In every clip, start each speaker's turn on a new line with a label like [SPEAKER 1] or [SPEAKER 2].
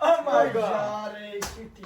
[SPEAKER 1] oh my god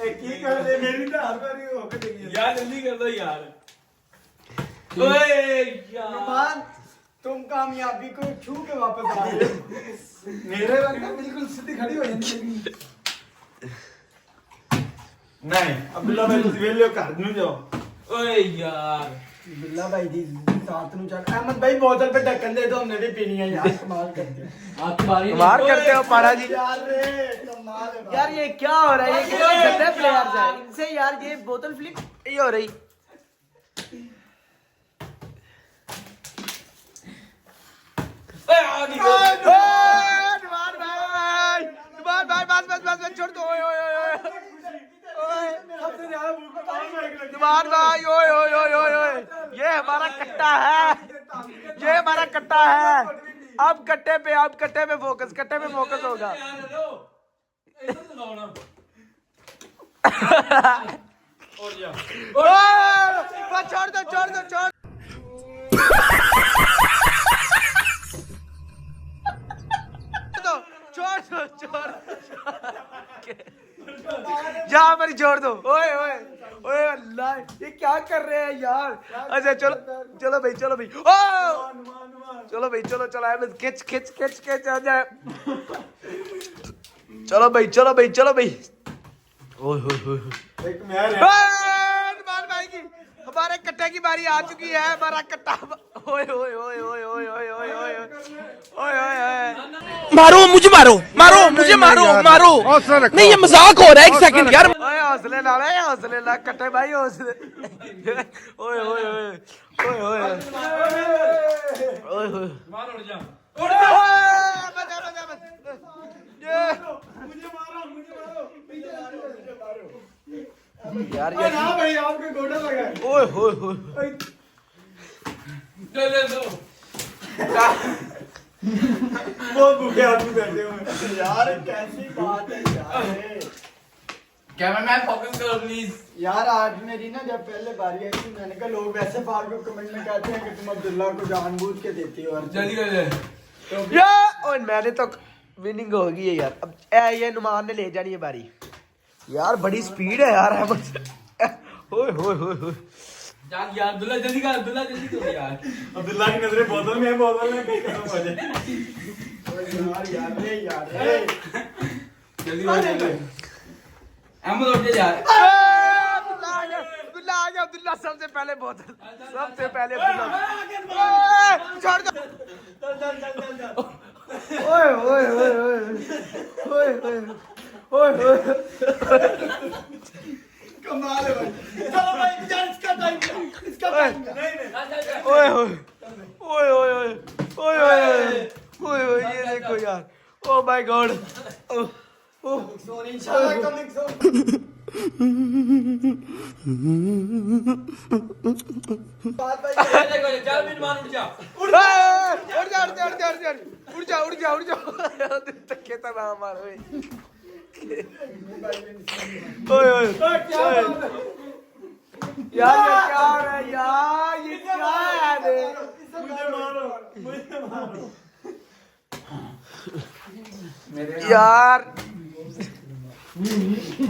[SPEAKER 1] की कर दे मेरी तो हर बार ही होके देगी
[SPEAKER 2] यार जल्दी कर दो यार ओए यार
[SPEAKER 1] नुमान तुम कामयाबी को छू के वापस आ गए मेरे रंग बिल्कुल सीधी खड़ी हो जाती नहीं अब्दुल्ला भाई तुम वेले घर ਨੂੰ ਜਾਓ
[SPEAKER 2] ओए यार
[SPEAKER 1] बिल्ला भाई दी साथ ਨੂੰ चल अहमद भाई बोतल पे ढक्कन दे दो हमने भी पीनी है यार कमाल करते हो
[SPEAKER 2] आप तुम्हारी
[SPEAKER 3] मार करते हो पारा जी
[SPEAKER 1] यार रे कमाल है भाई।
[SPEAKER 3] यार ये क्या हो रहा है ये कितने गंदे प्लेयर्स हैं इनसे यार ये बोतल फ्लिप ये हो रही
[SPEAKER 2] ओए आगे
[SPEAKER 3] दुबार भाई बस छोड़ दो ओए ओए ओए
[SPEAKER 1] सबसे ज्यादा भूख का काम है
[SPEAKER 3] दुबार भाई ओए ओए ओए ओए ओए ये हमारा कट्टा है ये हमारा कट्टा है अब कट्टे पे फोकस होगा
[SPEAKER 2] यार हेलो ऐसा तो ना होना और जा
[SPEAKER 3] बस छोड़ दो जहाँ पर छोड़ दो ओए ओए ओए अल्लाह ये क्या कर रहे हैं यार अच्छा चलो भाई ओ चलो अहमद खिंच आ जाए चलो भाई ओए
[SPEAKER 1] एक मैं
[SPEAKER 3] नुमान भाई की हमारे कट्टे की बारी आ चुकी है हमारा कट्टा ओए
[SPEAKER 4] मारो मुझे मारो नहीं ये मजाक हो रहा है एक सेकंड यार
[SPEAKER 3] ओए हौसले ला कट्टे भाई हौसले ओए
[SPEAKER 2] मार उड़ जा
[SPEAKER 3] यार
[SPEAKER 1] ना भाई आपके गोड़ा लगा है
[SPEAKER 3] ओए
[SPEAKER 2] चल दो
[SPEAKER 1] बहुत भूखे आदमी बैठे हुए हैं यार कैसी बात है यार
[SPEAKER 2] कैमरामैन फोकस करो प्लीज
[SPEAKER 1] यार आज मेरी ना जब पहले बारी आई थी मैंने कहा लोग वैसे फालतू कमेंट में कहते हैं कि तुम अब्दुल्ला को जानबूझ के देती हो और
[SPEAKER 2] जल्दी कर ले
[SPEAKER 3] या और मैंने तो विनिंग हो गई है यार अब ये नुमान ने ले जानी है बारी यार बड़ी स्पीड है यार ओए
[SPEAKER 2] यार अब्दुल्ला जल्दी कर यार
[SPEAKER 1] अब्दुल्ला की नजरें बोतल में कहीं खत्म हो जाए यार
[SPEAKER 2] जल्दी अहमद उठ जा यार
[SPEAKER 3] अब्दुल्ला सबसे पहले बोतल सबसे पहले अब्दुल्ला छोड़ दो ओए
[SPEAKER 1] कमाल है भाई चलो भाई यार इसका टाइम नहीं
[SPEAKER 3] ओए ये देखो यार ओ माय गॉड
[SPEAKER 1] सॉरी इंशाल्लाह कमिंग सून बात भाई
[SPEAKER 2] देखो 4 मिनट मान उठ जा
[SPEAKER 3] उड़ जा तक्के तो ना मार ओए यार ये क्या हो रहा है यार ये क्या है
[SPEAKER 1] मुझे मारो
[SPEAKER 3] यार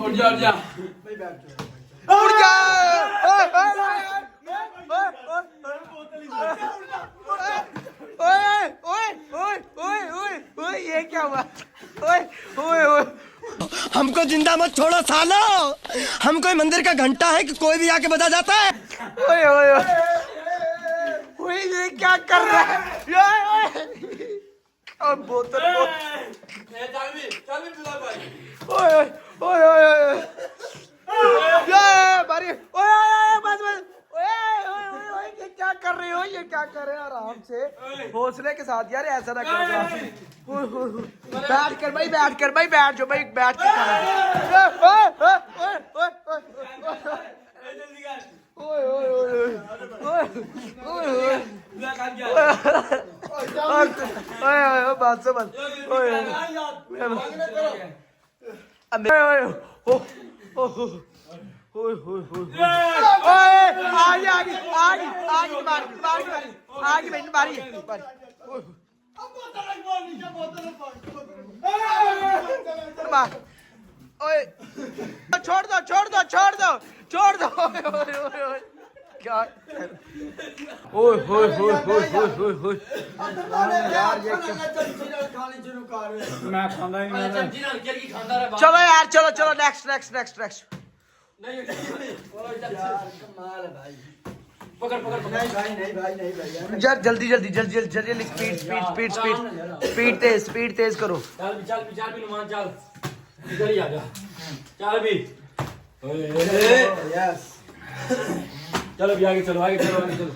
[SPEAKER 2] उठ जा
[SPEAKER 3] उड़ जा ओए ये क्या हुआ ओए
[SPEAKER 4] हमको जिंदा मत छोड़ो सालो हम कोई मंदिर का घंटा है कि कोई भी आके बजा जाता है
[SPEAKER 3] ओए ये क्या कर रहा है अब बोतल
[SPEAKER 2] चल अब्दुल्ला भाई
[SPEAKER 3] ओए ये बारी ओए बस ये क्या कर रहे हो आराम से हौसले के साथ यार ऐसा ना करो बैठ जाओ भाई बैठ के
[SPEAKER 2] जल्दी कर
[SPEAKER 3] बात से बस ओए छोड़ दो छोड़ दो छोड़ दो छोड़ दो ओए ओए ओए ओए क्या ओए होए होए होए होए होए
[SPEAKER 1] यार ये खाने शुरू कर मैं खांदा ही नहीं
[SPEAKER 2] चमची नाल चल की खांदा रहा
[SPEAKER 3] चलो यार चलो चलो नेक्स्ट नेक्स्ट नेक्स्ट नेक्स्ट
[SPEAKER 2] नहीं
[SPEAKER 1] यार कमाल है भाई
[SPEAKER 2] पकड़ पकड़ पकड़
[SPEAKER 1] नहीं भाई यार
[SPEAKER 3] यार जल्दी जल्दी जल्दी जल्दी जल्दी speed speed speed speed speed तेज करो
[SPEAKER 2] चल भी नुमान चल इधर ही आ जा चल भी ओए
[SPEAKER 1] यस
[SPEAKER 2] चलो भी आगे चलो आगे चलो आगे चलो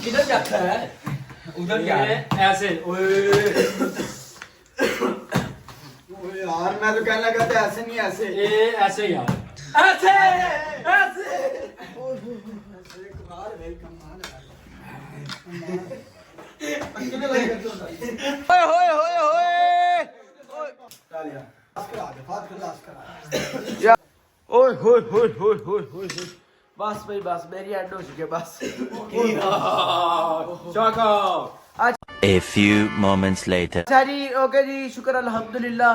[SPEAKER 2] किधर जाता है उधर क्या है ऐसे ओए
[SPEAKER 1] यार मैं तो कहने लगा था ऐसे नहीं ऐसे
[SPEAKER 2] ये ऐसे यार ऐसे ऐसे
[SPEAKER 1] कमाल है कमाल है
[SPEAKER 3] ओए होए होए होए
[SPEAKER 1] चल यार फास्ट करा
[SPEAKER 3] या ओए होए होए होए होए होए बस भाई बस मेरी एंड हो चुकी है बस
[SPEAKER 2] चाका
[SPEAKER 5] A few moments later.
[SPEAKER 3] अच्छा जी ओके जी शुक्र अल्हम्दुलिल्लाह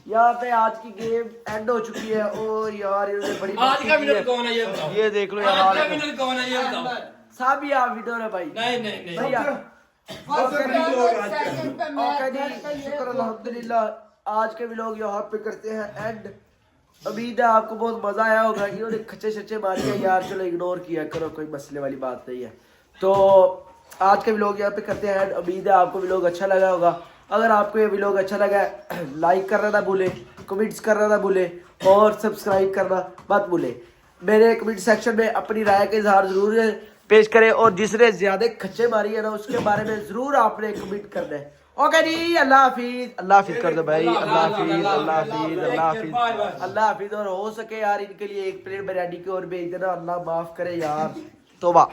[SPEAKER 3] यहाँ पे आज की गेम एंड हो चुकी है और यार इन्होंने बड़ी
[SPEAKER 2] आज
[SPEAKER 3] मस्ती
[SPEAKER 2] का
[SPEAKER 3] की
[SPEAKER 2] विनर
[SPEAKER 3] है।
[SPEAKER 2] कौन है ये बताओ
[SPEAKER 3] ये देख लो यार
[SPEAKER 2] आज का
[SPEAKER 3] हाल।
[SPEAKER 2] विनर कौन है ये बताओ
[SPEAKER 3] साहब आप विनर है भाई
[SPEAKER 2] नहीं नहीं नहीं
[SPEAKER 3] भैया ओके जी शुक्र अल्हम्दुलिल्लाह आज के व्लॉग यहाँ पे करते हैं एंड उम्मीद है आपको बहुत मजा आया होगा। इन्होंने खच्चे छच्चे मारे हैं यार, चलो इग्नोर किया करो, कोई मसले वाली बात नहीं है। तो आज के व्लॉग यहाँ पे करते हैं एंड उम्मीद है आपको व्लॉग अच्छा लगा होगा। अगर आपको ये व्लॉग अच्छा लगा है लाइक करना ना भूले, कमेंट्स करना ना भूले और सब्सक्राइब करना मत भूले। मेरे कमेंट सेक्शन में अपनी राय का इजहार जरूर पेश करें और जिसने ज्यादा खच्चे मारी है ना उसके बारे में जरूर आपने कमेंट करना है। ओके जी, अल्लाह हाफिज कर दो भाई, अल्लाह हाफिज अल्लाह हाफिज। और हो सके यार इनके लिए एक प्लेट बिरयानी की और भेज देना, अल्लाह माफ करे यार, तौबा।